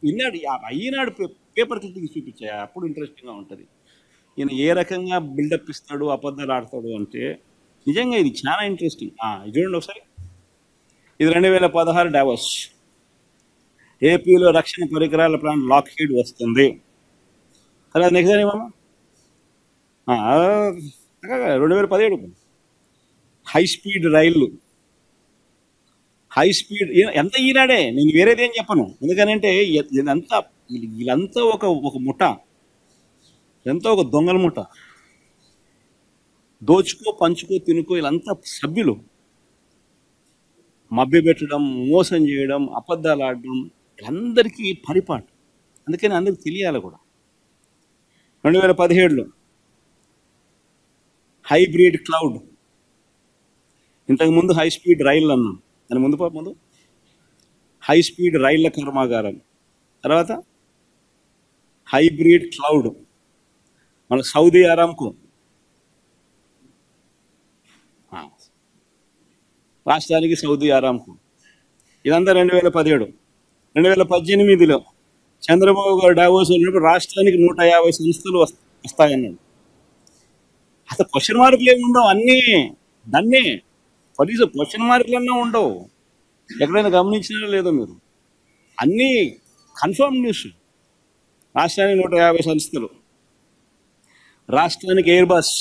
ఈనాడు ఈనాడు paper clipping చూపించాయి, అప్పుడు ఇంట్రెస్టింగ్గా ఉంటుంది. ఈయన ఏ రకంగా బిల్డప్ ఇస్తాడు, అబద్ధాలు ఆడతాడు అంటే నిజంగా ఇది చాలా ఇంట్రెస్టింగ్. ఇది చూడండి ఒకసారి. ఇది 2016 డావోస్. ఏపీలో రక్షణ పరికరాల ప్లాంట్ లాక్హీడ్ వస్తుంది. తర్వాత నెక్స్ట్ ఏమమ్మా 2017 హై స్పీడ్ రైళ్ళు. హై స్పీడ్ ఎంత ఈనాడే, నేను వేరేది ఏం చెప్పను. ఎందుకనంటే ఇదంతా వీళ్ళంతా ఒక ముఠ, ఎంతో ఒక దొంగల ముఠ. దోచుకో పంచుకో తినుకో వీళ్ళంతా సభ్యులు. మభ్య పెట్టడం, మోసం చేయడం, అబద్ధాలు ఆడడం వీళ్ళందరికీ పరిపాటు. అందుకని అందరికి తెలియాలి కూడా. 2017లో హైబ్రిడ్ క్లౌడ్. ఇంతకుముందు హై స్పీడ్ రైళ్ళు అన్నాం, దాని ముందు హై స్పీడ్ రైళ్ల కర్మాగారం. తర్వాత హైబ్రిడ్ క్లౌడ్. మన సౌదీ అరామ్కో, రాష్ట్రానికి సౌదీ అరామ్కో. ఇదంతా 2017. 2018లో చంద్రబాబు గారు డావోస్ వెళ్ళినప్పుడు రాష్ట్రానికి 150 సంస్థలు వస్తాయన్నాడు. అసలు క్వశ్చన్ మార్కులు ఏమి ఉండవు, దాన్నే కనీసం క్వశ్చన్ మార్కులన్నా ఉండవు. ఎక్కడైనా గమనించినా లేదో మీరు, అన్నీ కన్ఫర్మ్ న్యూస్. రాష్ట్రానికి 150 సంస్థలు, రాష్ట్రానికి ఎయిర్ బస్.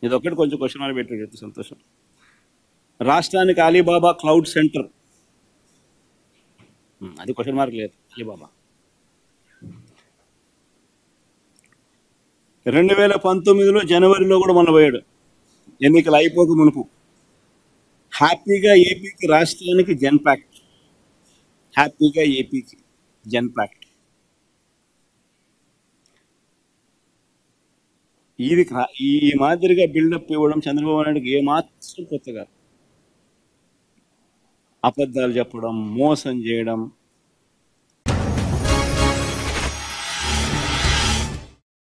ఇది ఒక్కటి కొంచెం క్వశ్చన్ మార్క్ పెట్టాడు, సంతోషం. రాష్ట్రానికి అలీబాబా క్లౌడ్ సెంటర్, అది క్వశ్చన్ మార్క్ లేదు. అలీబాబా 2019లో జనవరిలో కూడా మొన్న పోయాడు, ఎన్నికలు అయిపోక మునుపు. హ్యాపీగా ఏపీకి, రాష్ట్రానికి జెన్పాక్ట్. హ్యాపీగా ఏపీకి జెన్పాక్ట్. ఇది ఈ మాదిరిగా బిల్డప్ ఇవ్వడం చంద్రబాబు నాయుడుకి ఏమాత్రం కొత్తగా. అబద్ధాలు చెప్పడం, మోసం చేయడం,